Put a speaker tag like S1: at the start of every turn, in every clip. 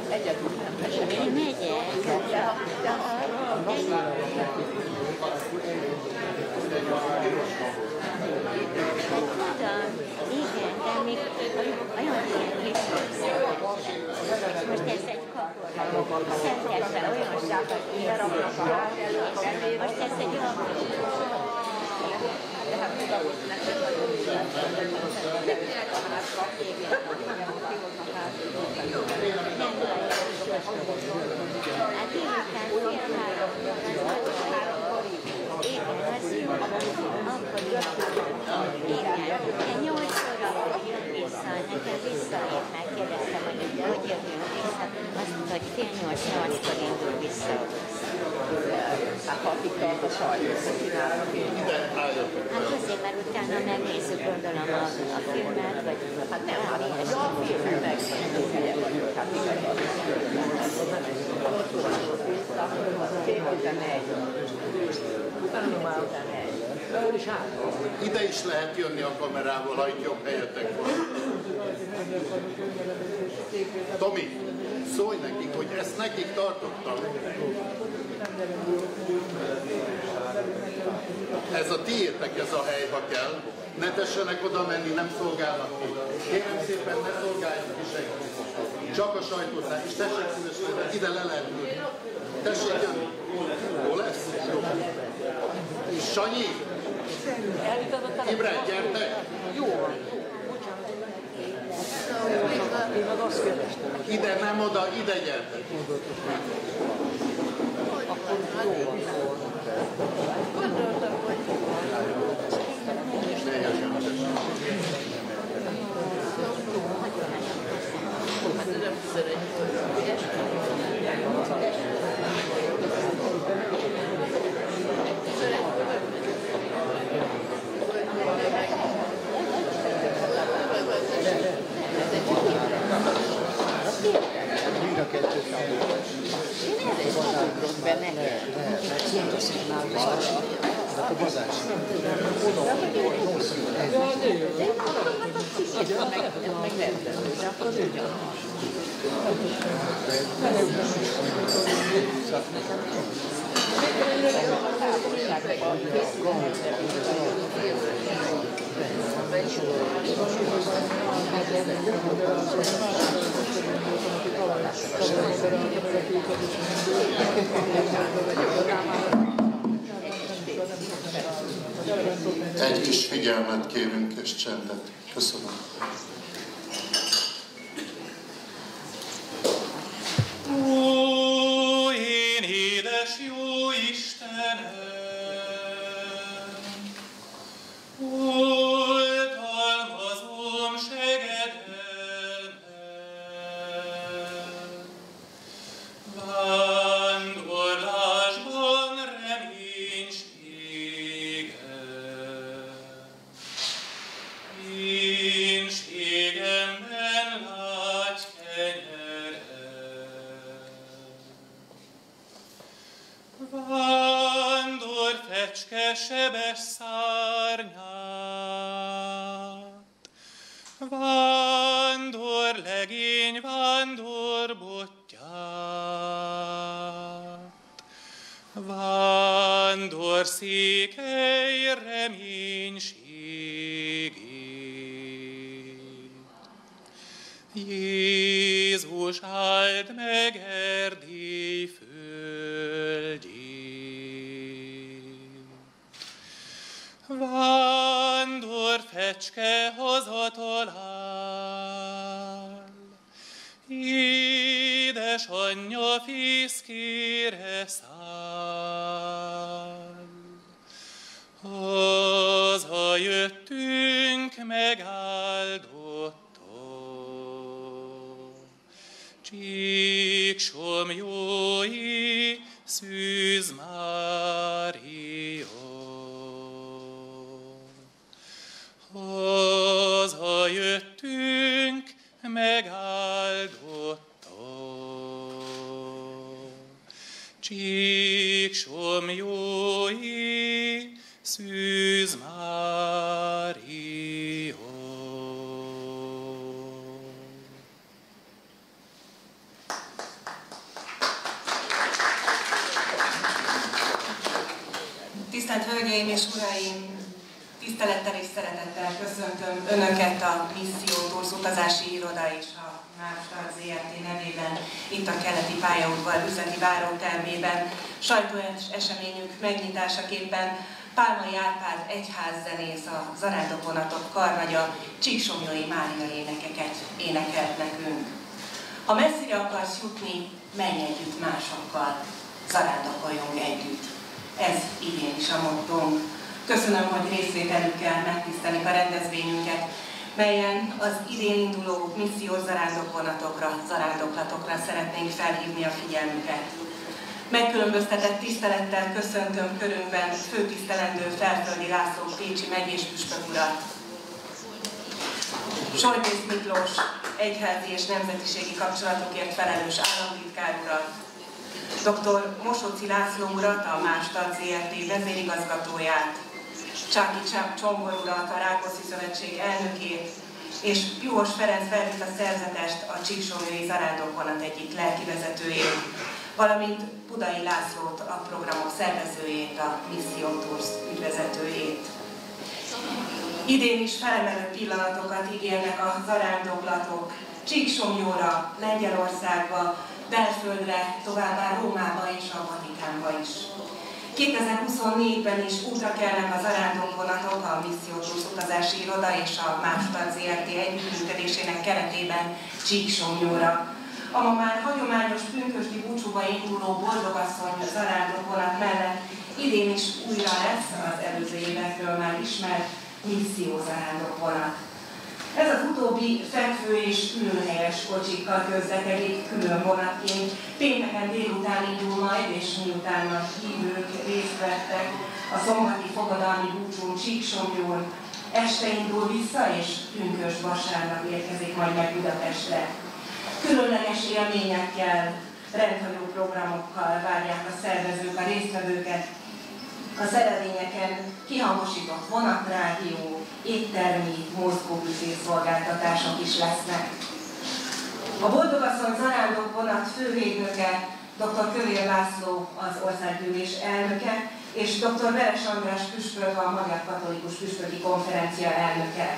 S1: Egyedül nem mesélni.
S2: Megyek. Igen, de még olyan ilyen kis és most ez egy kapor. Szentekre olyan sokat beraknak a ház előtt. Most ez egy olyan
S1: de hát tudod, neked nagyon ügyeltek a házba, kihoznak házba.
S2: Hát délután fél háromkor, igen, az jó, akkor igen, én 8 órakor jön vissza, nekem visszaért, megkérdeztem, hogy jövünk vissza, azt mondta, hogy fél 8-8-kor indul vissza.
S1: Hát ha akik tart a sajtot, csinálnak én.
S2: Hát azért, mert utána megnézzük, gondolom a filmet, vagy
S1: hát nem, hát a filmet megnézzük, helye vagyok, hát igazad. Ott tudod vissza, fél 11. Utána már 11.
S3: Ide is lehet jönni a kamerával, ha itt jobb helyetek van. Tomi, szólj nekik, hogy ezt nekik tartottam. Ez a tiétek, ez a hely, ha kell. Ne tessenek oda menni, nem szolgálnak ki. Kérem szépen, ne szolgáljanak ki senki. Csak a sajtózás. És tessék szívesen, ide le lehet ülni. Tessék jönni. Jó lesz? Jó. És Sanyi? Imre, gyertek!
S1: Jó van. Én meg azt kérdeztem.
S3: Ide, nem oda, ide gyertek.
S1: Akkor jó van. Gondoltam, hogy... Hát nem
S4: Mind a kettőt a bazás.
S3: Egy kis figyelmet kérünk és csendet. Köszönöm.
S5: Ó, én édes jó Istenem, oltalmazom segedelmet, vándorlásban reménységem, énségemben látj kenyeret. Vándor fecske sebes szárnyát, vándor legény, vándor bottyát, vándor székely reménységét. Jézus áld meg Erdély földjét. Vándor fecske hazatalál, édesanyja fészkére száll. Hazajöttünk megáldottan, Csíksomlyói Szűz Mária. Hazajöttünk megáldottan, Csíksomlyói Szűz Mária.
S3: 1
S6: Tisztelt Hölgyeim és Uraim! Tisztelettel és szeretettel köszöntöm Önöket a Misszió Tours utazási iroda és a Márstart ZRT nevében itt a Keleti Pályaudvar üzleti várótermében. Sajtóeseményünk megnyitásaképpen Pálmai Árpád egyházzenész, a zarándokvonatok karnagya Csíksomlyói Mária énekeket énekelt nekünk. Ha messzire akarsz jutni, menj együtt másokkal, zarándokoljunk együtt. Ez idén is a mottónk. Köszönöm, hogy részvételükkel megtisztelik a rendezvényünket, melyen az idén induló missziós zarándokvonatokra, zarándoklatokra szeretnénk felhívni a figyelmüket. Megkülönböztetett tisztelettel köszöntöm körünkben főtisztelendő Felföldi László pécsi megyéspüspök urat, Soltész Miklós egyházi és nemzetiségi kapcsolatokért felelős államtitkár urat, dr. Mosóczy László urat, a Márstart ZRT vezérigazgatóját, Csáki Csongor urat, a Rákóczi Szövetség elnökét, és Juhos Ferenc Vervita szerzetest, a Csíksomlyói zarándokvonat egyik lelkivezetőjét, valamint Budai Lászlót, a programok szervezőjét, a Misszió Tours ügyvezetőjét. Idén is felemelő pillanatokat ígérnek a zarándoklatok Csíksomlyóra, Lengyelországba, Belföldre, továbbá Rómába és a Vatikánba is. 2024-ben is útra kelnek a zarándokvonatok a Misszió Tours utazási iroda és a Márstart ZRT együttműködésének keretében Csíksomlyóra. A ma már hagyományos pünkösdi búcsúba induló Boldogasszony zarándokvonat mellett idén is újra lesz az előző évekről már ismert misszió zarándokvonat. Ez az utóbbi fekvő és ülőhelyes kocsikkal közlekedik külön vonatként. Pénteken délután indul majd, és miután a hívők részt vettek a szombati fogadalmi búcsún Csíksomlyón, este indul vissza, és pünkösd vasárnap érkezik majd meg Budapestre. Különleges élményekkel, rendhagyó programokkal várják a szervezők a résztvevőket. A szerelvényeken kihangosított vonatrádió, éttermi, mozgóbüfé szolgáltatások is lesznek. A Boldogasszony zarándokvonat fővédnöke dr. Kövér László, az országgyűlés elnöke, és dr. Veres András püspök, a Magyar Katolikus Püspöki Konferencia elnöke.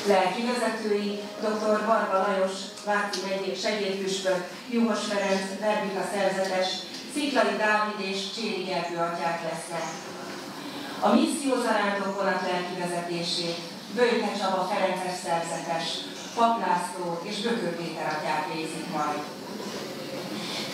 S6: Lelkivezetői dr. Varga Lajos, Váci megyék segédpüspök, Juhos Ferenc, Vervita szerzetes, Sziklai Dávid és Cséri Gergő atyák lesznek. A misszió zarándokvonat lelkivezetését Böjte Csaba ferences szerzetes, Pap László és Bökő Péter atyák végzik majd.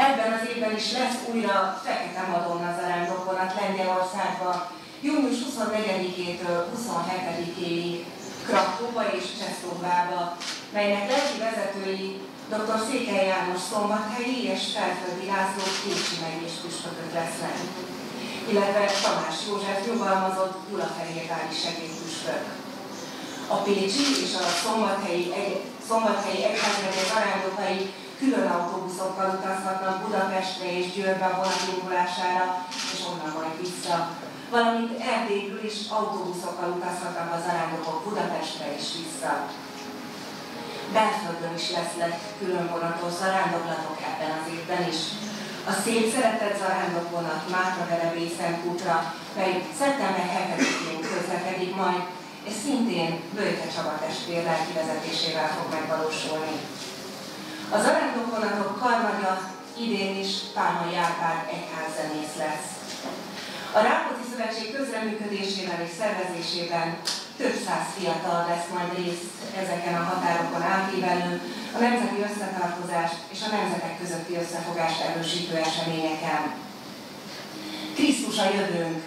S6: Ebben az évben is lesz újra Fekete Madonna zarándokvonat Lengyelországba, június 24-től 27-ig Krakóba és Csesztóvába, melynek lelkivezetői dr. Székely János szombathelyi és Felföldi László pécsi megyéspüspökök lesznek, illetve Tamás József nyugalmazott Gyulafehérvári segédpüspök. A pécsi és a szombathelyi egyházmegye zarándokai külön autóbuszokkal utazhatnak Budapestre és Győrbe a vonat indulására, és onnan majd vissza, valamint Erdélyből is autóbuszokkal utazhatnak a zarándokok Budapestre és vissza. Belföldön is lesznek különvonatos zarándoklatok ebben az évben is. A szép szeretett zarándokvonat Mátra-Verebészen útra, mely szeptember 7-én közlekedik majd, és szintén Böjte Csaba testvér lelkivezetésével fog megvalósulni. A zarándokvonatok karnagya idén is Pálmai Árpád egyházzenész lesz. A Rákóczi Szövetség közreműködésével és szervezésében több száz fiatal vesz majd részt ezeken a határokon átívelő, a nemzeti összetartozást és a nemzetek közötti összefogást erősítő eseményeken. Krisztus a jövőnk!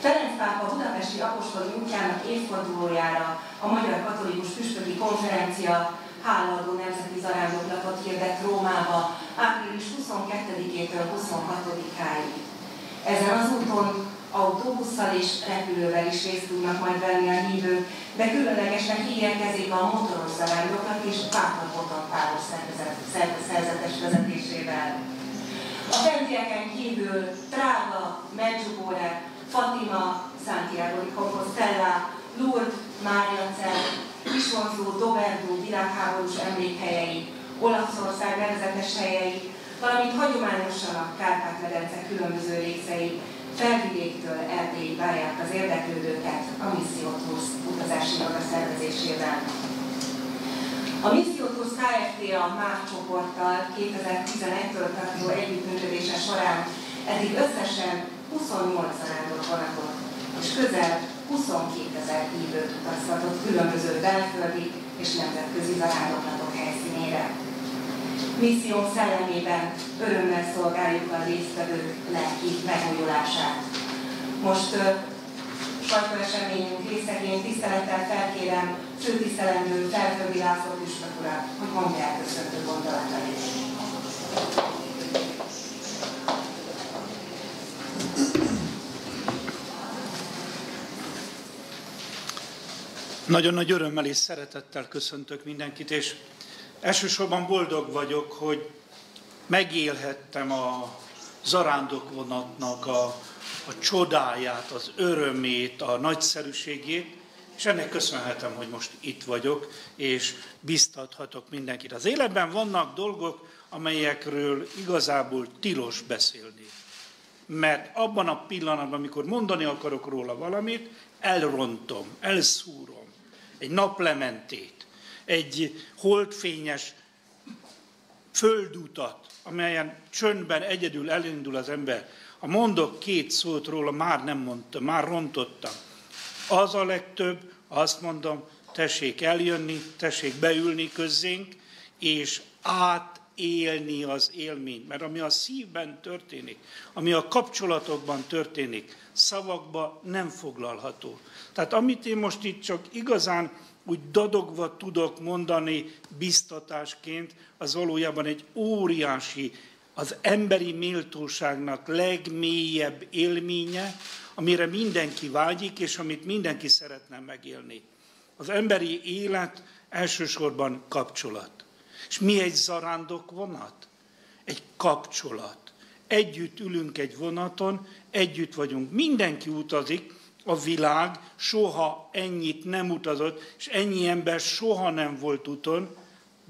S6: Ferenc pápa budapesti apostoli útjának évfordulójára a Magyar Katolikus Püspöki Konferencia hálaadó nemzeti zarándoklatot hirdett Rómába április 22-től 26-áig. Ezen az úton autóbusszal és repülővel is részt tudnak majd venni a hívők, de különlegesen ígérkezik a motoros zarándoklat és Pápa Botton Páros szerzetes vezetésével. A fentieken kívül Prága, Medjugorje, Fatima, Santiago de Compostela, Lourdes, Máriacell, Kisvonzó, Doberdó világháborús emlékhelyei, Olaszország nevezetes helyei, valamint hagyományosan a Kárpát-medence különböző részei Felvidéktől Erdélyig várják az érdeklődőket a Missziótusz utazási iroda szervezésében. A Missziótusz Kft. A MÁV csoporttal 2011-től tartó együttműködése során eddig összesen 28 zarándokvonatot és közel 22 000 hívőt utaztatott különböző belföldi és nemzetközi zarándoklatok helyszínére. Misszió szellemében örömmel szolgáljuk a résztvevők lelki megújulását. Most sajtóeseményünk részeként tisztelettel felkérem főtisztelendő Felföldi László püspök urat, hogy mondja el köszöntő gondolatait.
S7: Nagyon nagy örömmel és szeretettel köszöntök mindenkit, és elsősorban boldog vagyok, hogy megélhettem a zarándokvonatnak a csodáját, az örömét, a nagyszerűségét, és ennek köszönhetem, hogy most itt vagyok, és biztathatok mindenkit. Az életben vannak dolgok, amelyekről igazából tilos beszélni. Mert abban a pillanatban, amikor mondani akarok róla valamit, elrontom, elszúrom egy naplementét, egy holdfényes földutat, amelyen csöndben egyedül elindul az ember. Ha mondok két szót róla, már nem mondtam, már rontottam. Az a legtöbb, azt mondom, tessék eljönni, tessék beülni közzénk, és átélni az élményt. Mert ami a szívben történik, ami a kapcsolatokban történik, szavakba nem foglalható. Tehát amit én most itt csak igazán úgy dadogva tudok mondani biztatásként, az valójában egy óriási, az emberi méltóságnak legmélyebb élménye, amire mindenki vágyik, és amit mindenki szeretne megélni. Az emberi élet elsősorban kapcsolat. És mi egy zarándokvonat? Egy kapcsolat. Együtt ülünk egy vonaton, együtt vagyunk. Mindenki utazik, a világ soha ennyit nem utazott, és ennyi ember soha nem volt úton,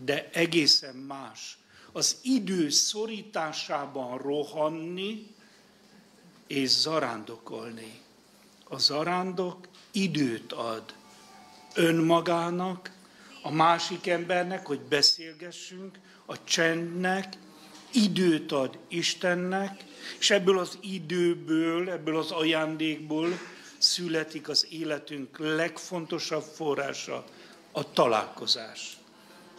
S7: de egészen más. Az idő szorításában rohanni és zarándokolni. A zarándok időt ad önmagának, a másik embernek, hogy beszélgessünk, a csendnek, időt ad Istennek, és ebből az időből, ebből az ajándékból születik az életünk legfontosabb forrása, a találkozás.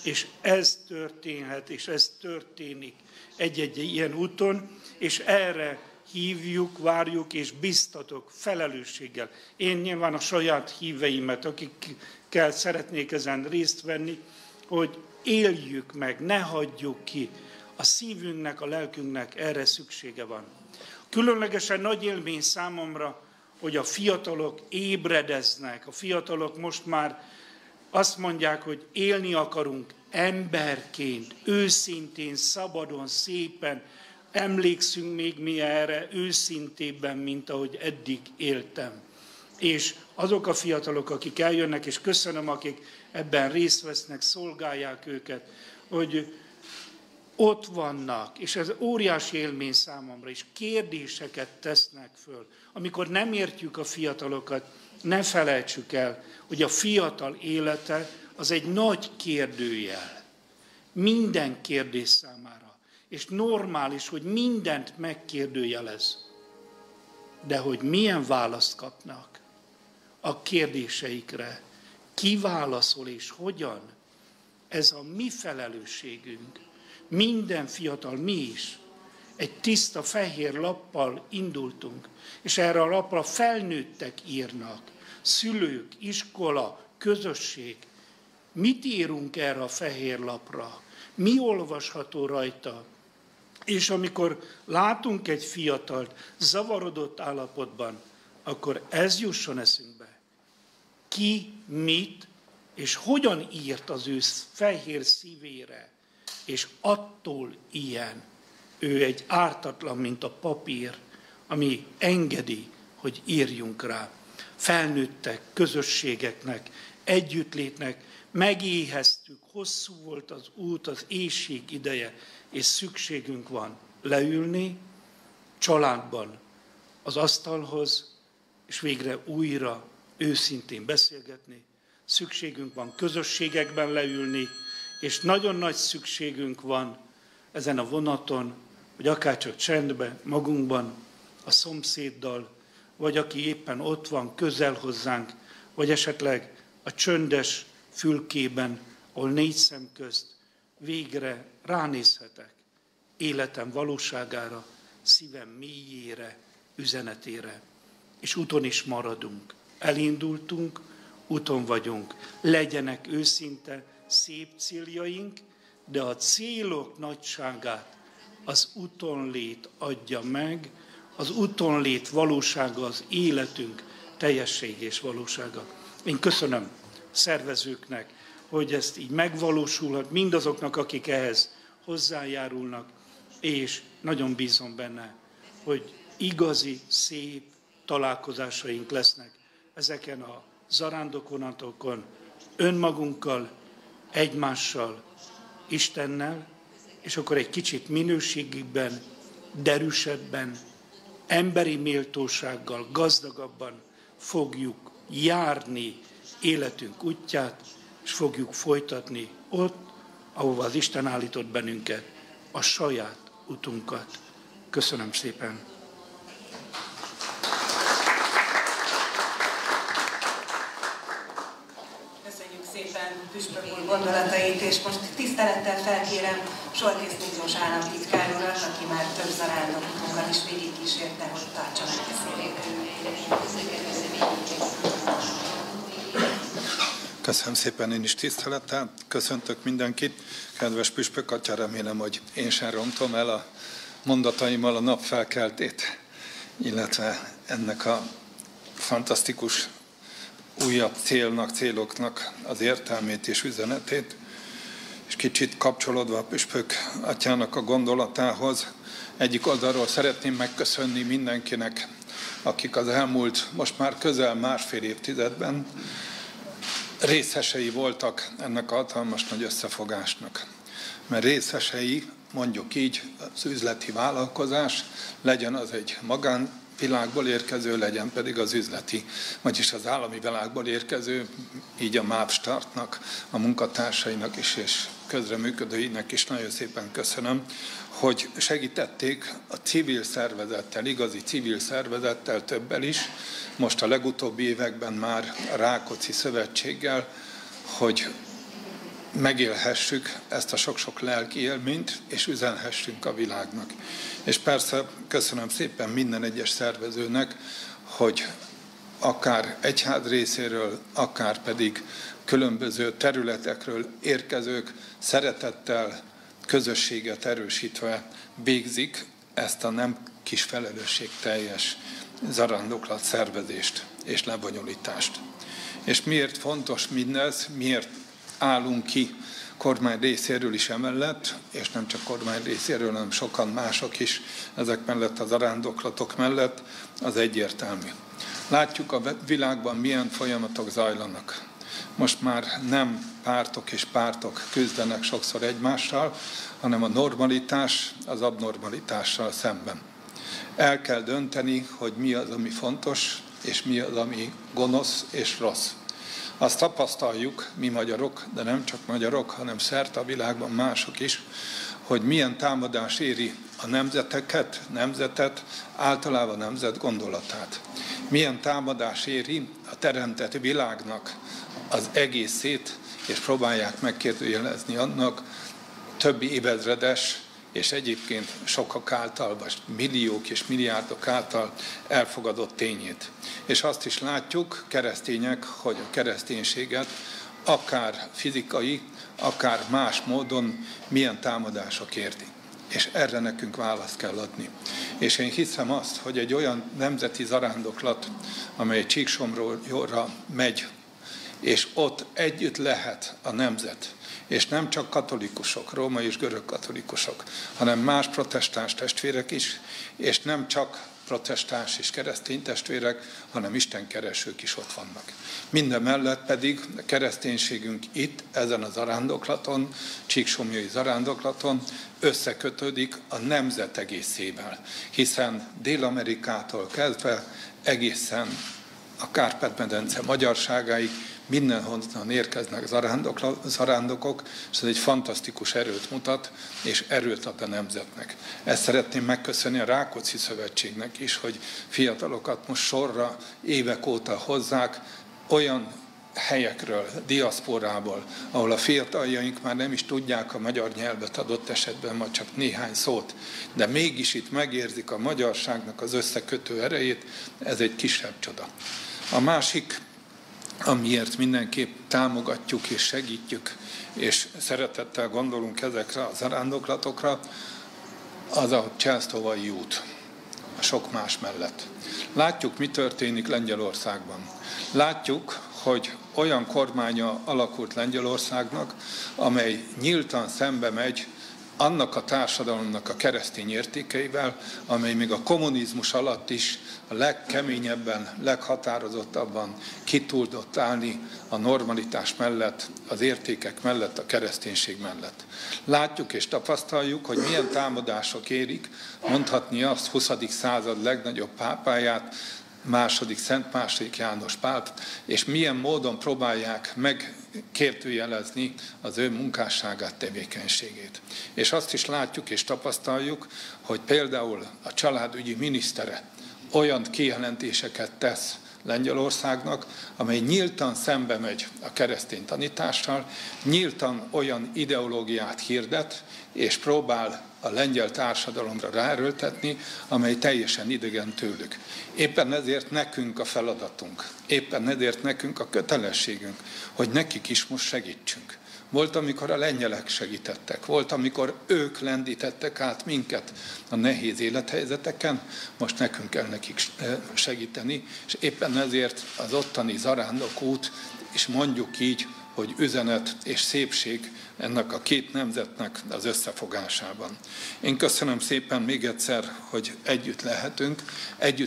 S7: És ez történhet, és ez történik egy-egy ilyen úton, és erre hívjuk, várjuk és biztatok felelősséggel. Én nyilván a saját híveimet, akikkel szeretnék ezen részt venni, hogy éljük meg, ne hagyjuk ki. A szívünknek, a lelkünknek erre szüksége van. Különlegesen nagy élmény számomra, hogy a fiatalok ébredeznek. A fiatalok most már azt mondják, hogy élni akarunk emberként, őszintén, szabadon, szépen. Emlékszünk még mi erre őszintében, mint ahogy eddig éltem. És azok a fiatalok, akik eljönnek, és köszönöm, akik ebben részt vesznek, szolgálják őket, hogy ott vannak, és ez óriási élmény számomra, és kérdéseket tesznek föl. Amikor nem értjük a fiatalokat, ne felejtsük el, hogy a fiatal élete az egy nagy kérdőjel. Minden kérdés számára. És normális, hogy mindent megkérdőjelez. De hogy milyen választ kapnak a kérdéseikre, ki válaszol és hogyan, ez a mi felelősségünk. Minden fiatal, mi is, egy tiszta fehér lappal indultunk, és erre a lapra felnőttek írnak, szülők, iskola, közösség. Mit írunk erre a fehér lapra? Mi olvasható rajta? És amikor látunk egy fiatalt zavarodott állapotban, akkor ez jusson eszünkbe. Ki, mit és hogyan írt az ő fehér szívére, és attól ilyen. Ő egy ártatlan, mint a papír, ami engedi, hogy írjunk rá. Felnőttek, közösségeknek, együttlétnek, megéheztük, hosszú volt az út, az éhség ideje, és szükségünk van leülni, családban, az asztalhoz, és végre újra őszintén beszélgetni. Szükségünk van közösségekben leülni, és nagyon nagy szükségünk van ezen a vonaton, hogy akárcsak csendben, magunkban, a szomszéddal, vagy aki éppen ott van, közel hozzánk, vagy esetleg a csöndes fülkében, ahol 4 szem közt végre ránézhetek életem valóságára, szívem mélyére, üzenetére. És úton is maradunk. Elindultunk, úton vagyunk. Legyenek őszinte, szép céljaink, de a célok nagyságát az utonlét adja meg, az utonlét valósága az életünk teljesség és valósága. Én köszönöm szervezőknek, hogy ezt így megvalósulhat, mindazoknak, akik ehhez hozzájárulnak, és nagyon bízom benne, hogy igazi, szép találkozásaink lesznek ezeken a zarándokvonatokon, önmagunkkal, egymással, Istennel, és akkor egy kicsit minőségükben, derűsebben, emberi méltósággal, gazdagabban fogjuk járni életünk útját, és fogjuk folytatni ott, ahova az Isten állított bennünket, a saját utunkat. Köszönöm szépen!
S6: Köszönjük szépen püspök úr gondolatait, és most tisztelettel felkérem Soltész Miklós államtitkár urat, aki már több zarándokutunkat is végigkísérte, hogy tartsa meg beszédét.
S8: Köszönöm szépen, én is tisztelettel köszöntök mindenkit. Kedves püspök atya, remélem, hogy én sem rontom el a mondataimmal a napfelkeltét, illetve ennek a fantasztikus újabb céloknak az értelmét és üzenetét. És kicsit kapcsolódva a püspök atyának a gondolatához, egyik oldalról szeretném megköszönni mindenkinek, akik az elmúlt, most már közel 1,5 évtizedben részesei voltak ennek a hatalmas nagy összefogásnak. Mert részesei, mondjuk így, az üzleti vállalkozás, legyen az egy magánvilágból érkező, legyen pedig az üzleti, vagyis az állami világból érkező, így a MÁV Startnak, a munkatársainak is és közreműködőinek is nagyon szépen köszönöm, hogy segítették a civil szervezettel, igazi civil szervezettel, többel is, most a legutóbbi években már a Rákóczi Szövetséggel, hogy megélhessük ezt a sok-sok lelki élményt, és üzenhessünk a világnak. És persze köszönöm szépen minden egyes szervezőnek, hogy akár egyház részéről, akár pedig különböző területekről érkezők szeretettel, közösséget erősítve végzik ezt a nem kis felelősségteljes zarándoklat szervezést és lebonyolítást. És miért fontos mindez, miért állunk ki kormány részéről is emellett, és nem csak kormány részéről, hanem sokan mások is ezek mellett, a zarándoklatok mellett, az egyértelmű. Látjuk a világban milyen folyamatok zajlanak. Most már nem pártok és pártok küzdenek sokszor egymással, hanem a normalitás az abnormalitással szemben. El kell dönteni, hogy mi az, ami fontos, és mi az, ami gonosz és rossz. Azt tapasztaljuk, mi magyarok, de nem csak magyarok, hanem szerte a világban mások is, hogy milyen támadás éri a nemzetet, általában a nemzet gondolatát. Milyen támadás éri a teremtett világnak az egészét, és próbálják megkérdőjelezni annak többi évezredes, és egyébként sokak által, vagy milliók és milliárdok által elfogadott tényét. És azt is látjuk, keresztények, hogy a kereszténységet akár fizikai, akár más módon milyen támadások érti. És erre nekünk választ kell adni. És én hiszem azt, hogy egy olyan nemzeti zarándoklat, amely Csíksomorra megy, és ott együtt lehet a nemzet, és nem csak katolikusok, római és görög katolikusok, hanem más protestáns testvérek is, és nem csak protestáns és keresztény testvérek, hanem istenkeresők is ott vannak. Minden mellett pedig a kereszténységünk itt, ezen a zarándoklaton, Csíksomlyai zarándoklaton összekötődik a nemzet egészével, hiszen Dél-Amerikától kezdve egészen a Kárpát-medence magyarságáig mindenhonnan érkeznek zarándokok, és ez egy fantasztikus erőt mutat, és erőt ad a nemzetnek. Ezt szeretném megköszönni a Rákóczi Szövetségnek is, hogy fiatalokat most sorra évek óta hozzák olyan helyekről, diaszporából, ahol a fiataljaink már nem is tudják a magyar nyelvet adott esetben, vagy csak néhány szót, de mégis itt megérzik a magyarságnak az összekötő erejét, ez egy kisebb csoda. A másik, amiért mindenképp támogatjuk és segítjük, és szeretettel gondolunk ezekre a zarándoklatokra, az a Cselsztovai út, a sok más mellett. Látjuk, mi történik Lengyelországban. Látjuk, hogy olyan kormánya alakult Lengyelországnak, amely nyíltan szembe megy annak a társadalomnak a keresztény értékeivel, amely még a kommunizmus alatt is a legkeményebben, leghatározottabban ki tudott állni a normalitás mellett, az értékek mellett, a kereszténység mellett. Látjuk és tapasztaljuk, hogy milyen támadások érik, mondhatni azt 20. század legnagyobb pápáját, Szent második János Páp, és milyen módon próbálják megkérdőjelezni az ő munkásságát, tevékenységét. És azt is látjuk és tapasztaljuk, hogy például a családügyi minisztere olyan kijelentéseket tesz Lengyelországnak, amely nyíltan szembe megy a keresztény tanítással, nyíltan olyan ideológiát hirdet, és próbál a lengyel társadalomra ráerőltetni, amely teljesen idegen tőlük. Éppen ezért nekünk a feladatunk, éppen ezért nekünk a kötelességünk, hogy nekik is most segítsünk. Volt, amikor a lengyelek segítettek, volt, amikor ők lendítettek át minket a nehéz élethelyzeteken, most nekünk kell nekik segíteni, és éppen ezért az ottani zarándokút, és mondjuk így, hogy üzenet és szépség ennek a két nemzetnek az összefogásában. Én köszönöm szépen még egyszer, hogy együtt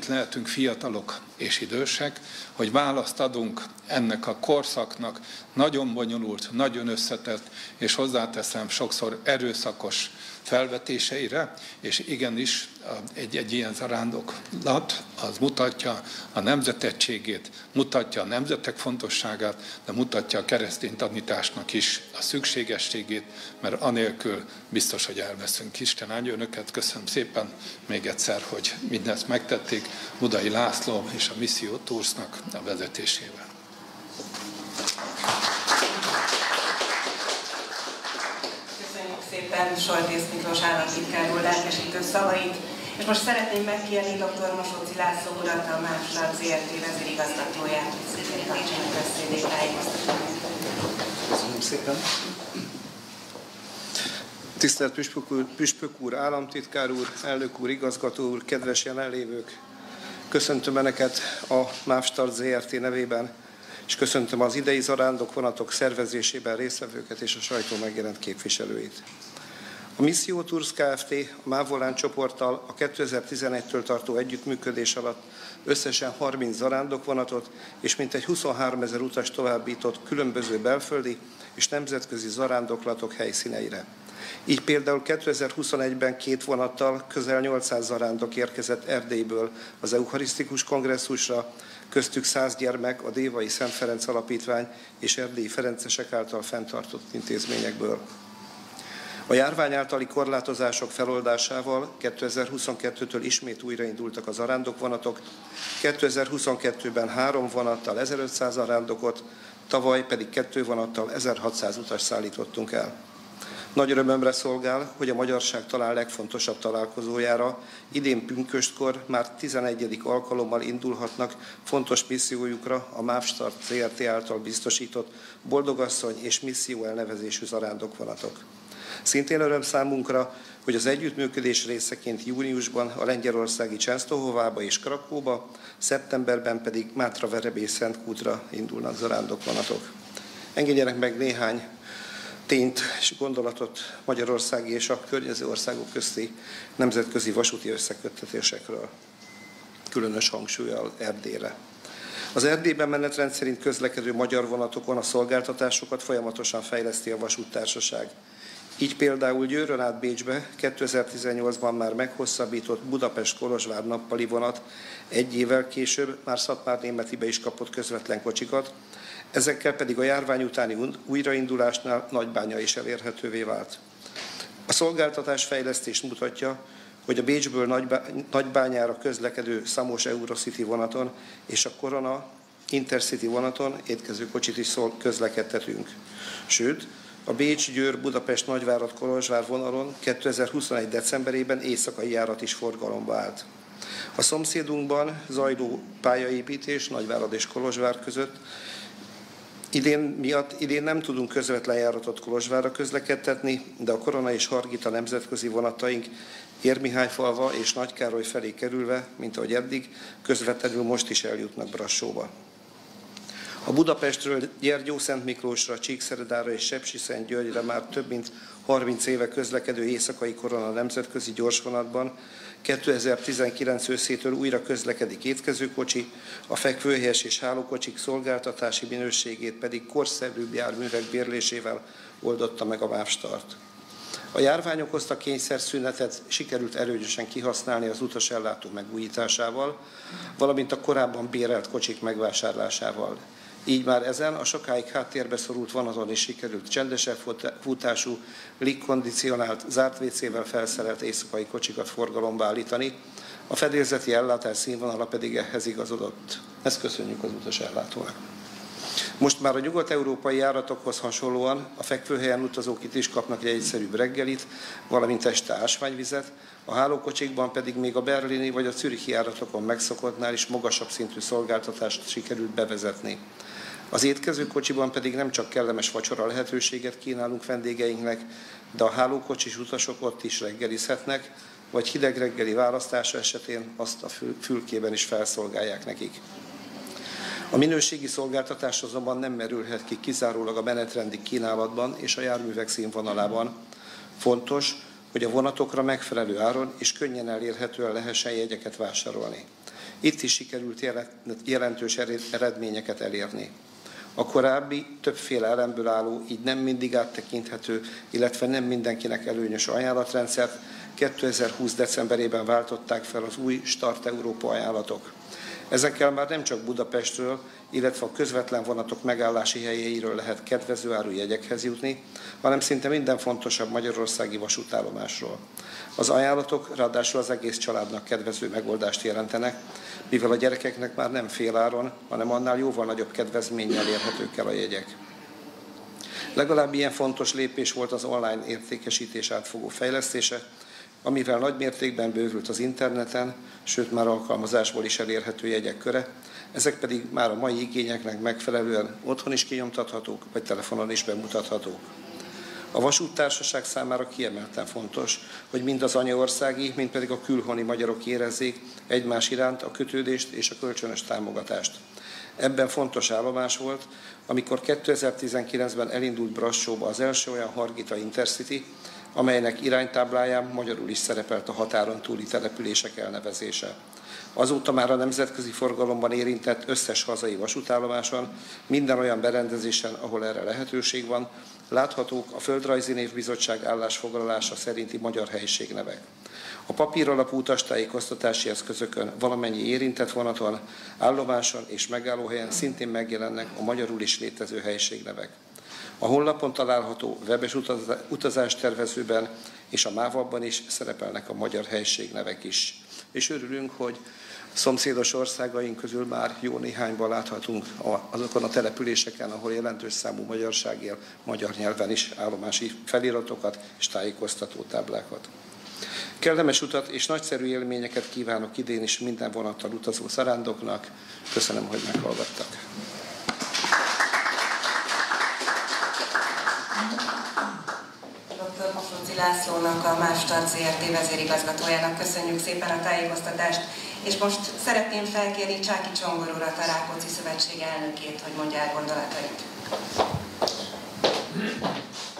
S8: lehetünk fiatalok és idősek, hogy választ adunk ennek a korszaknak nagyon bonyolult, nagyon összetett, és hozzáteszem sokszor erőszakos felvetéseire, és igenis egy ilyen zarándoklat az mutatja a nemzetegységét, mutatja a nemzetek fontosságát, de mutatja a keresztény tanításnak is a szükségességét, mert anélkül biztos, hogy elveszünk. Isten áldja önöket, köszönöm szépen még egyszer, hogy mindezt megtették Budai László és a Misszió Toursnak a vezetésével.
S6: Szépen Soltész Miklós államtitkár úr lelkesítő szavait, és most szeretném megkérni dr. Mosóczy László urat, a Mástart ZRT vezérigazgatóját, hogy szépen tartsanak beszédét tájékoztatni.
S9: Köszönöm szépen. Tisztelt Püspök úr, államtitkár úr, elnök úr, igazgató úr, kedves jelenlévők! Köszöntöm Önöket a Mástart ZRT nevében, és köszöntöm az idei zarándokvonatok szervezésében résztvevőket és a sajtó megjelent képviselőit. A Misszió Tours Kft. A Mávolán csoporttal a 2011-től tartó együttműködés alatt összesen 30 zarándokvonatot és mintegy 23 000 utas továbbított különböző belföldi és nemzetközi zarándoklatok helyszíneire. Így például 2021-ben 2 vonattal közel 800 zarándok érkezett Erdélyből az Eucharisztikus Kongresszusra, köztük 100 gyermek a Dévai Szent Ferenc Alapítvány és erdélyi ferencesek által fenntartott intézményekből. A járvány általi korlátozások feloldásával 2022-től ismét újraindultak a zarándokvonatok, 2022-ben 3 vonattal 1500 zarándokot, tavaly pedig 2 vonattal 1600 utas szállítottunk el. Nagy örömömre szolgál, hogy a magyarság talán legfontosabb találkozójára idén pünköstkor már 11. alkalommal indulhatnak fontos missziójukra a Mástart ZRT által biztosított Boldogasszony és Misszió elnevezésű zarándokvonatok. Szintén öröm számunkra, hogy az együttműködés részeként júniusban a lengyelországi Csensztohovába és Krakóba, szeptemberben pedig Mátra-Verebély Szentkútra indulnak zarándokvonatok. Engedjenek meg néhány tényt és gondolatot Magyarország és a környező országok közti nemzetközi vasúti összeköttetésekről. különös hangsúllyal Erdélyre. Az Erdélyben menetrend szerint közlekedő magyar vonatokon a szolgáltatásokat folyamatosan fejleszti a vasúttársaság. Így például Győrön át Bécsbe 2018-ban már meghosszabbított Budapest-Kolozsvár nappali vonat egy évvel később már Szatmár-Németibe is kapott közvetlen kocsikat, ezekkel pedig a járvány utáni újraindulásnál Nagybánya is elérhetővé vált. A szolgáltatás fejlesztést mutatja, hogy a Bécsből Nagybányára közlekedő Szamos Eurocity vonaton és a Corona Intercity vonaton étkezőkocsit is közlekedtetünk. Sőt, a Bécs-Győr-Budapest-Nagyvárad-Kolozsvár vonalon 2021. decemberében éjszakai járat is forgalomba állt. A szomszédunkban zajló pályaépítés Nagyvárad és Kolozsvár között idén nem tudunk közvetlen járatot Kolozsvárra közlekedtetni, de a Korona és Hargita nemzetközi vonataink Érmihályfalva és Nagykároly felé kerülve, mint ahogy eddig, közvetlenül most is eljutnak Brassóba. A Budapestről Gyergyószentmiklósra, Csíkszeredára és Sepsiszentgyörgyre már több mint 30 éve közlekedő éjszakai Korona nemzetközi gyorsvonatban 2019 őszétől újra közlekedik étkezőkocsi, a fekvőhelyes és hálókocsik szolgáltatási minőségét pedig korszerűbb járművek bérlésével oldotta meg a MÁV Start. A járvány okozta kényszerszünetet sikerült előnyösen kihasználni az utasellátó megújításával, valamint a korábban bérelt kocsik megvásárlásával. Így már ezen a sokáig háttérbe szorult vonaton is sikerült csendesebb futású, légkondicionált, zárt WC-vel felszerelt éjszakai kocsikat forgalomba állítani, a fedélzeti ellátás színvonala pedig ehhez igazodott. Ezt köszönjük az utasellátónak. Most már a nyugat-európai járatokhoz hasonlóan a fekvőhelyen utazók itt is kapnak egy egyszerűbb reggelit, valamint este ásványvizet, a hálókocsikban pedig még a berlini vagy a zürichi járatokon megszokottnál is magasabb szintű szolgáltatást sikerült bevezetni. Az étkezőkocsiban pedig nem csak kellemes vacsora lehetőséget kínálunk vendégeinknek, de a hálókocsis utasok ott is reggelizhetnek, vagy hideg reggeli választása esetén azt a fülkében is felszolgálják nekik. A minőségi szolgáltatás azonban nem merülhet ki kizárólag a menetrendi kínálatban és a járművek színvonalában. Fontos, hogy a vonatokra megfelelő áron és könnyen elérhetően lehessen jegyeket vásárolni. Itt is sikerült jelentős eredményeket elérni. A korábbi többféle elemből álló, így nem mindig áttekinthető, illetve nem mindenkinek előnyös ajánlatrendszert 2020. decemberében váltották fel az új Start Európa ajánlatok. Ezekkel már nem csak Budapestről, illetve a közvetlen vonatok megállási helyeiről lehet kedvező áru jegyekhez jutni, hanem szinte minden fontosabb magyarországi vasútállomásról. Az ajánlatok ráadásul az egész családnak kedvező megoldást jelentenek, mivel a gyerekeknek már nem féláron, hanem annál jóval nagyobb kedvezménnyel érhetők el a jegyek. Legalább ilyen fontos lépés volt az online értékesítés átfogó fejlesztése, amivel nagy mértékben bővült az interneten, sőt már alkalmazásból is elérhető jegyek köre, ezek pedig már a mai igényeknek megfelelően otthon is kinyomtathatók, vagy telefonon is bemutathatók. A vasúttársaság számára kiemelten fontos, hogy mind az anyaországi, mind pedig a külhoni magyarok érezzék egymás iránt a kötődést és a kölcsönös támogatást. Ebben fontos állomás volt, amikor 2019-ben elindult Brassóba az első olyan Hargita Intercity, amelynek iránytábláján magyarul is szerepelt a határon túli települések elnevezése. Azóta már a nemzetközi forgalomban érintett összes hazai vasútállomáson, minden olyan berendezésen, ahol erre lehetőség van, láthatók a Földrajzi Névbizottság állásfoglalása szerinti magyar helyiségnevek. A papíralapú utastájékoztatási eszközökön valamennyi érintett vonaton, állomáson és megállóhelyen szintén megjelennek a magyarul is létező helyiségnevek. A honlapon található webes utástervezőben és a MÁV-ban is szerepelnek a magyar helységnevek is. És örülünk, hogy szomszédos országaink közül már jó néhányban láthatunk azokon a településeken, ahol jelentős számú magyarság él, magyar nyelven is állomási feliratokat és tájékoztató táblákat. Kellemes utat és nagyszerű élményeket kívánok idén is minden vonattal utazó zarándoknak. Köszönöm, hogy meghallgattak.
S6: Dr. Mosóci Lászlónak, a MÁV Start Zrt. Vezérigazgatójának köszönjük szépen a tájékoztatást, és most szeretném felkérni Csáky Csongor urat, a Rákóczi Szövetség elnökét, hogy mondja el gondolatait.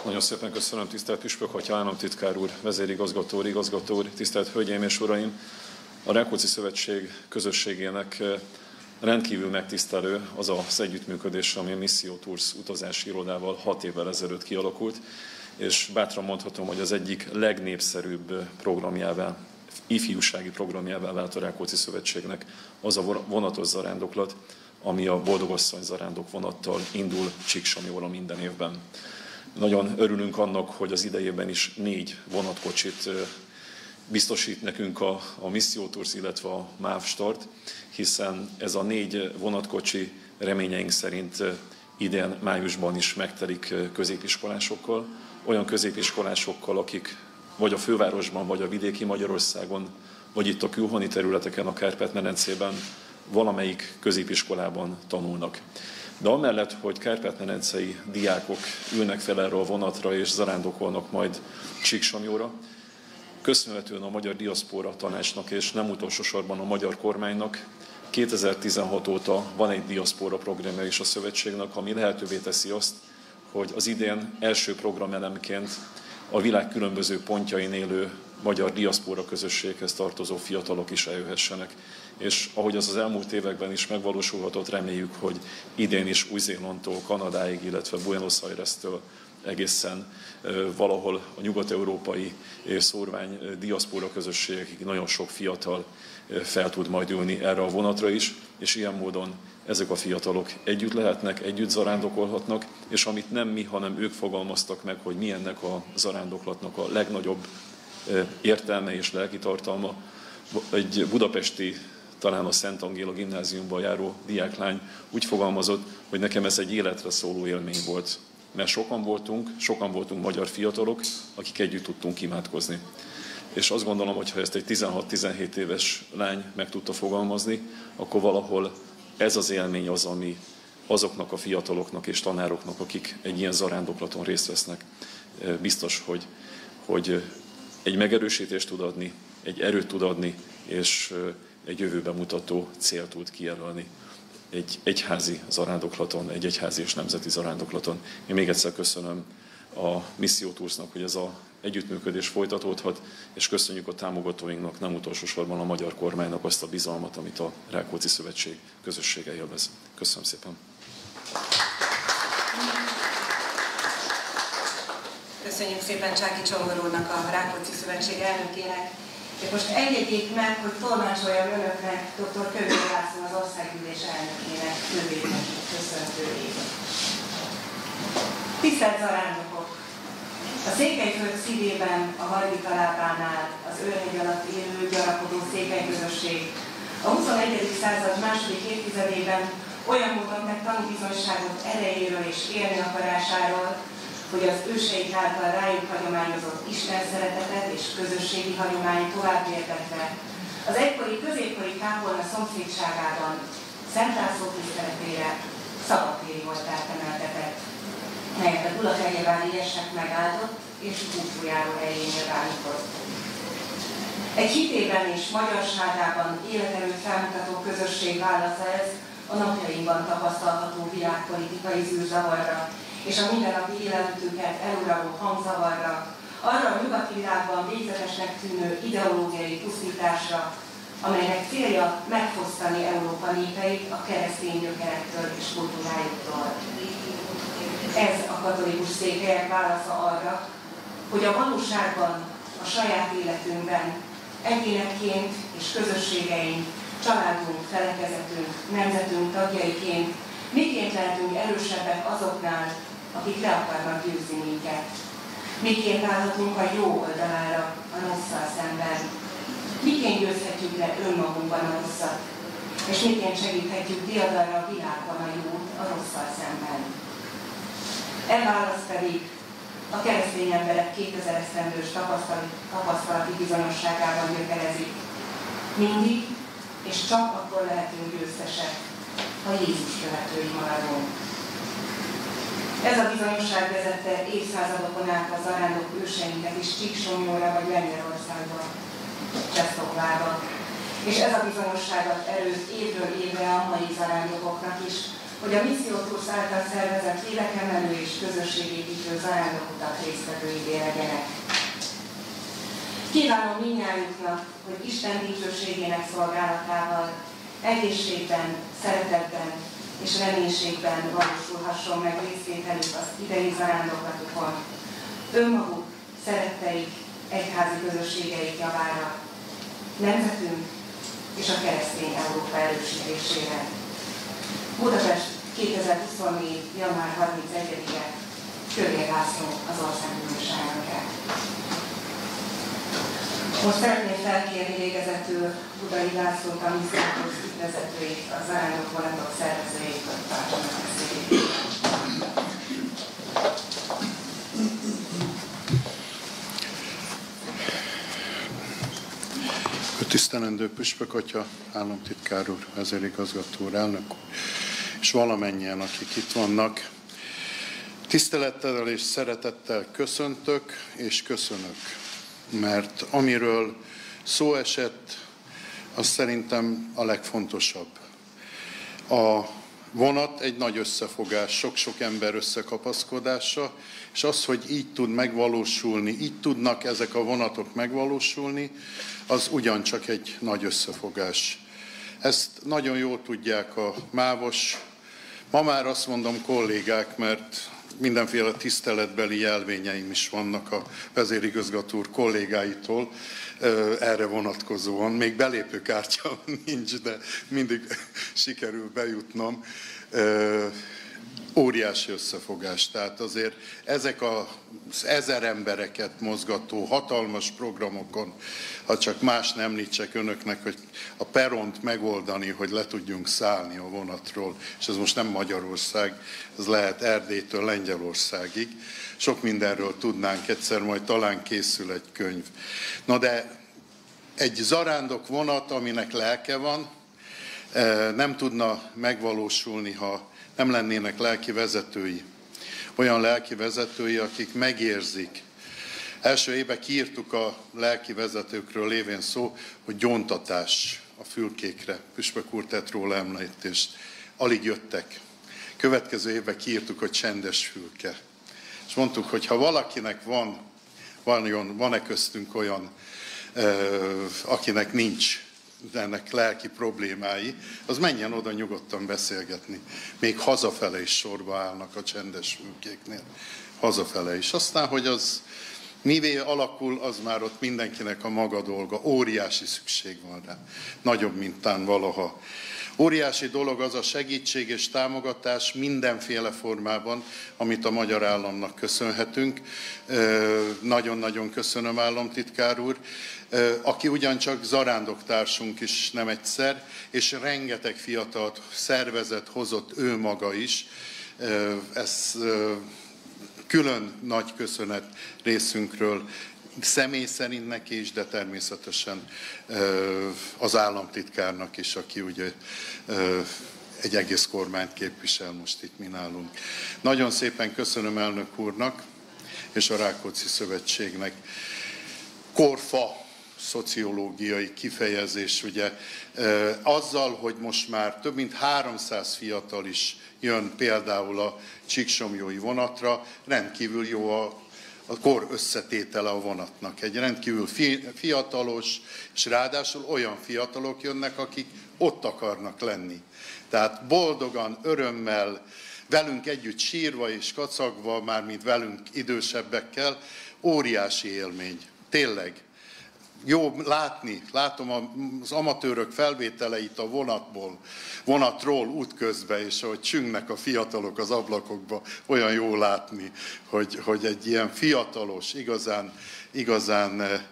S10: Nagyon szépen köszönöm, tisztelt Püspök Atya államtitkár úr, vezérigazgató úr, igazgató úr, tisztelt Hölgyeim és Uraim! A Rákóczi Szövetség közösségének rendkívül megtisztelő az az együttműködés, ami a Missio Tours utazási irodával 6 évvel ezelőtt kialakult, és bátran mondhatom, hogy az egyik legnépszerűbb programjává, ifjúsági programjává vált a Rákóczi Szövetségnek az a vonatos zarándoklat, ami a Boldogasszony zarándok vonattal indul Csíksomlyóra minden évben. Nagyon örülünk annak, hogy az idejében is 4 vonatkocsit biztosít nekünk a Missio Tours, illetve a MÁV Start, hiszen ez a 4 vonatkocsi reményeink szerint idén májusban is megtelik középiskolásokkal, olyan középiskolásokkal, akik vagy a fővárosban, vagy a vidéki Magyarországon, vagy itt a külhoni területeken, a Kárpát-medencében valamelyik középiskolában tanulnak. De amellett, hogy kárpát-medencei diákok ülnek fel erre a vonatra és zarándokolnak majd Csíksomlyóra, köszönhetően a Magyar Diaszpóra Tanácsnak és nem utolsó sorban a magyar kormánynak 2016 óta van egy diaszpóra programja is a szövetségnek, ami lehetővé teszi azt, hogy az idén első programelemként a világ különböző pontjain élő magyar diaszpóra közösséghez tartozó fiatalok is eljöhessenek. És ahogy az elmúlt években is megvalósulhatott, reméljük, hogy idén is Új-Zélandtól Kanadáig, illetve Buenos Aires-től egészen valahol a nyugat-európai szórvány diaszpóra közösségekig nagyon sok fiatal fel tud majd ülni erre a vonatra is, és ilyen módon ezek a fiatalok együtt lehetnek, együtt zarándokolhatnak, és amit nem mi, hanem ők fogalmaztak meg, hogy mi ennek a zarándoklatnak a legnagyobb értelme és lelki tartalma. Egy budapesti, talán a Szent Angéla gimnáziumban járó diáklány úgy fogalmazott, hogy nekem ez egy életre szóló élmény volt. Mert sokan voltunk magyar fiatalok, akik együtt tudtunk imádkozni. És azt gondolom, hogy ha ezt egy 16-17 éves lány meg tudta fogalmazni, akkor valahol ez az élmény az, ami azoknak a fiataloknak és tanároknak, akik egy ilyen zarándoklaton részt vesznek, biztos, hogy egy megerősítést tud adni, egy erőt tud adni, és egy jövőbe mutató célt tud kijelölni. Egy egyházi zarándoklaton, egy egyházi és nemzeti zarándoklaton. Én még egyszer köszönöm a Missio Toursnak, hogy ez az együttműködés folytatódhat, és köszönjük a támogatóinknak, nem utolsó sorban a magyar kormánynak azt a bizalmat, amit a Rákóczi Szövetség közössége élvez. Köszönöm szépen!
S6: Köszönjük szépen Csáki Csongor úrnak, a Rákóczi Szövetség elnökének. És most engedjék meg, hogy tolmácsoljam önöknek dr. Kövő László, az országgyűlés elnökének kövének köszöntőjét. Tisztelt zarándokok! A Székelyföld szívében, a Hargita lábánál, az Őrhegy alatt élő, gyarapodó székelyközösség a 21. század második évtizedében olyan módon tett tanúbizonyságot erejéről és élni akarásáról, hogy az őseik által rájuk hagyományozott Isten szeretetet és közösségi hagyomány tovább érdekve, az egykori középkori kápolna szomszédságában Szent László tiszteletére szabadtéri oltárt emeltetett, melyet a Gyulafehérvári iesek megáldott és búcsújáró helyén nyilvánított. Egy hitében és magyarságában életerőt felmutató közösség válasza ez a napjainkban tapasztalható világpolitikai zűrzavarra, és a mindennapi életüket eluraló hangzavarra, arra a nyugati világban végzetesnek tűnő ideológiai pusztításra, amelynek célja megfosztani Európa népeit a keresztény gyökerektől és kultúrájuktól. Ez a katolikus székelyek válasza arra, hogy a valóságban, a saját életünkben, egyénekként és közösségeink, családunk, felekezetünk, nemzetünk tagjaiként miként lehetünk erősebbek azoknál, akik le akarnak győzni minket. Miként állhatunk a jó oldalára a rosszal szemben. Miként győzhetjük le önmagunkban a rosszat. És miként segíthetjük diadalra a világban a jót a rosszal szemben. E válasz pedig a keresztény emberek 2000 esztendős tapasztalati bizonyosságában gyökerezik. Mindig és csak akkor lehetünk győztesek, ha Jézus követői maradunk. Ez a bizonyosság vezette évszázadokon át a zarándok őseinket is Csíksomlyóra vagy Lengyelországba, Csesztokvába. És ez a bizonyosság ad erőt évről évre a mai zarándokoknak is, hogy a Missio Tours által szervezett lélekemelő és közösségépítő zarándokutak résztvevőivé legyenek. Kívánom mindnyájuknak, hogy Isten Isten dicsőségének szolgálatával, egészségben, szeretetben és reménységben valósulhasson meg részvételük az idei zarándoklatokon. Önmaguk, szeretteik, egyházi közösségeik javára, nemzetünk és a keresztény Európa erősítésére. Budapest 2024. január 31-e, Kővér László, az országgyűlés elnöke. Most szeretném felkérni végezetül Budai Lászlót, a missziót ügyvezetőit, a zarándokvonatok szervezőit, hogy tartsanak beszédét.
S3: Tisztelendő Püspök Atya, államtitkár úr, vezérigazgató úr, elnök úr, és valamennyien, akik itt vannak, tisztelettel és szeretettel köszöntök és köszönök, mert amiről szó esett, az szerintem a legfontosabb. A vonat egy nagy összefogás, sok-sok ember összekapaszkodása, és az, hogy így tud megvalósulni, így tudnak ezek a vonatok megvalósulni, az ugyancsak egy nagy összefogás. Ezt nagyon jól tudják a mávos, ma már azt mondom kollégák, mert mindenféle tiszteletbeli jelvényeim is vannak a vezérigazgató úr kollégáitól erre vonatkozóan. Még belépőkártya nincs, de mindig sikerül bejutnom. Óriási összefogás. Tehát azért ezek az 1000 embereket mozgató hatalmas programokon, ha csak más nem említsek önöknek, hogy a peront megoldani, hogy le tudjunk szállni a vonatról, és ez most nem Magyarország, ez lehet Erdélytől Lengyelországig. Sok mindenről tudnánk, egyszer majd talán készül egy könyv. Na de egy zarándok vonat, aminek lelke van, nem tudna megvalósulni, ha nem lennének lelki vezetői. Olyan lelki vezetői, akik megérzik. Első évben kiírtuk a lelki vezetőkről lévén szó, hogy gyóntatás a fülkékre. Püspök úr tett róla említést. Alig jöttek. Következő évben kiírtuk, hogy csendes fülke. És mondtuk, hogy ha valakinek van-e köztünk olyan, akinek nincs ennek lelki problémái, az menjen oda nyugodtan beszélgetni. Még hazafele is sorba állnak a csendes fülkéknél. Hazafele is. Aztán, hogy az mivé alakul, az már ott mindenkinek a maga dolga. Óriási szükség van rá. Nagyobb, mintán valaha. Óriási dolog az a segítség és támogatás mindenféle formában, amit a magyar államnak köszönhetünk. Nagyon-nagyon köszönöm, államtitkár úr, aki ugyancsak zarándoktársunk is nem egyszer, és rengeteg fiatalt szervezet hozott ő maga is. Ez külön nagy köszönet részünkről, személy szerint neki is, de természetesen az államtitkárnak is, aki ugye egy egész kormányt képvisel most itt mi nálunk. Nagyon szépen köszönöm elnök úrnak és a Rákóczi Szövetségnek. Korfa szociológiai kifejezés, ugye, azzal, hogy most már több mint 300 fiatal is jön például a csíksomlyói vonatra, rendkívül jó a kor összetétele a vonatnak. Egy rendkívül fiatalos, és ráadásul olyan fiatalok jönnek, akik ott akarnak lenni. Tehát boldogan, örömmel, velünk együtt sírva és kacagva, mármint velünk idősebbekkel, óriási élmény. Tényleg. Jó látni, látom az amatőrök felvételeit a vonatról útközben, és ahogy csüngnek a fiatalok az ablakokba, olyan jó látni, hogy egy ilyen fiatalos, igazán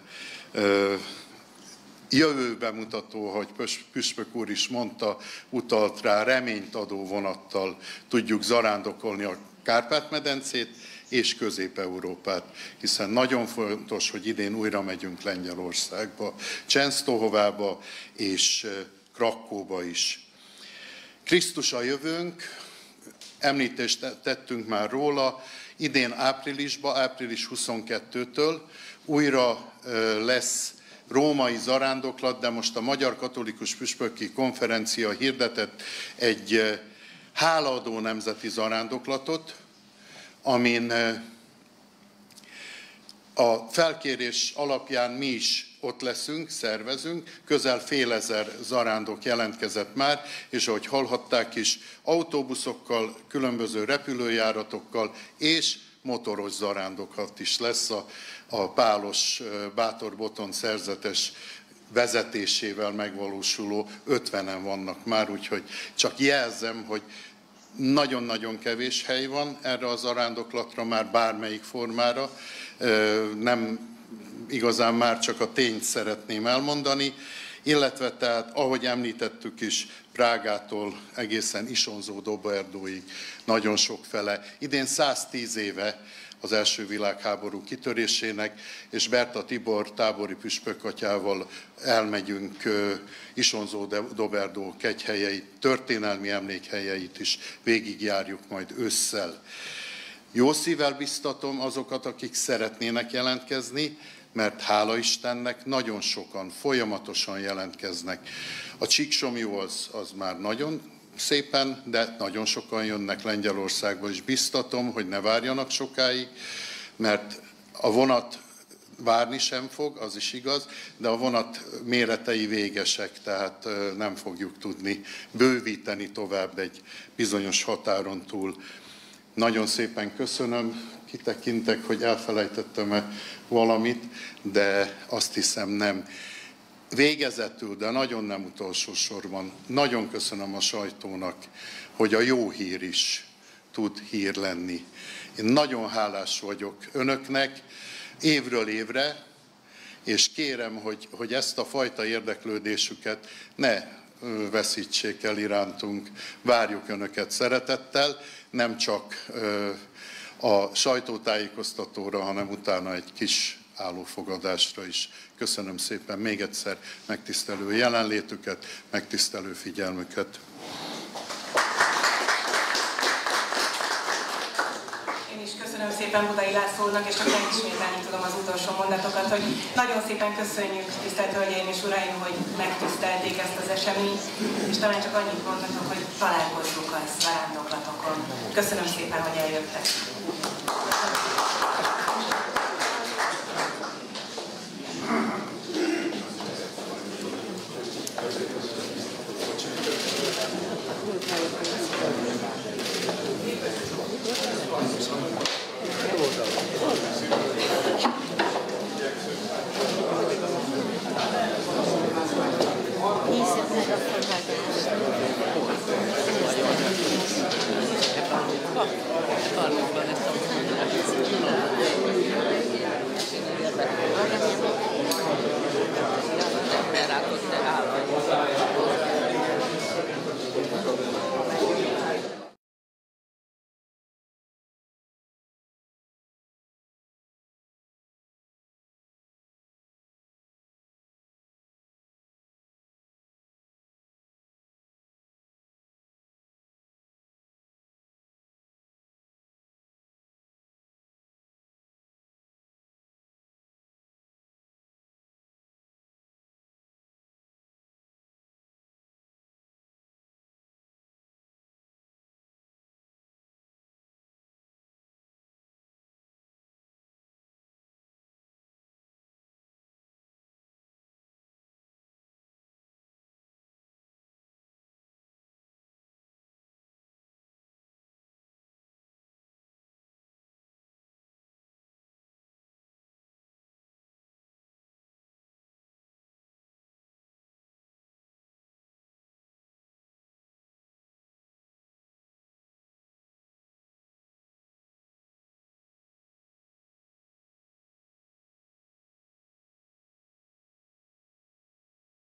S3: jövőbe mutató, hogy püspök úr is mondta, utalt rá, reményt adó vonattal tudjuk zarándokolni a Kárpát-medencét, és Közép-Európát, hiszen nagyon fontos, hogy idén újra megyünk Lengyelországba, Csensztohovába és Krakkóba is. Krisztus a jövőnk, említést tettünk már róla, idén áprilisban, április 22-től újra lesz római zarándoklat, de most a Magyar Katolikus Püspöki Konferencia hirdetett egy hálaadó nemzeti zarándoklatot, amin a felkérés alapján mi is ott leszünk, szervezünk, közel fél ezer zarándok jelentkezett már, és ahogy hallhatták is, autóbuszokkal, különböző repülőjáratokkal és motoros zarándokat is lesz a Pálos Bátor Botond szerzetes vezetésével megvalósuló 50-en vannak már, úgyhogy csak jelzem, hogy nagyon-nagyon kevés hely van erre a zarándoklatra, már bármelyik formára. Nem igazán már csak a tényt szeretném elmondani, illetve tehát, ahogy említettük is, Prágától egészen Isonzó-Doberdóig nagyon sokfele. Idén 110 éve az első világháború kitörésének, és Berta Tibor tábori püspökatyával elmegyünk Isonzó-Doberdó kegyhelyeit, történelmi emlékhelyeit is végigjárjuk majd ősszel. Jó szívvel biztatom azokat, akik szeretnének jelentkezni, mert hála Istennek nagyon sokan folyamatosan jelentkeznek. A Csíksomlyó az már nagyon szépen, de nagyon sokan jönnek Lengyelországba, és biztatom, hogy ne várjanak sokáig, mert a vonat várni sem fog, az is igaz, de a vonat méretei végesek, tehát nem fogjuk tudni bővíteni tovább egy bizonyos határon túl. Nagyon szépen köszönöm, kitekintek, hogy elfelejtettem-e valamit, de azt hiszem nem. Végezetül, de nagyon nem utolsó sorban, nagyon köszönöm a sajtónak, hogy a jó hír is tud hír lenni. Én nagyon hálás vagyok önöknek évről évre, és kérem, hogy ezt a fajta érdeklődésüket ne veszítsék el irántunk. Várjuk önöket szeretettel, nem csak a sajtótájékoztatóra, hanem utána egy kis állófogadásra is. Köszönöm szépen még egyszer megtisztelő jelenlétüket, megtisztelő figyelmüket.
S6: Én is köszönöm szépen Budai Lászlónak, és csak megismételni tudom az utolsó mondatokat, hogy nagyon szépen köszönjük, tisztelt Hölgyeim és Uraim, hogy megtisztelték ezt az eseményt, és talán csak annyit mondhatok, hogy találkozzunk a zarándoklatokon. Köszönöm szépen, hogy eljöttek.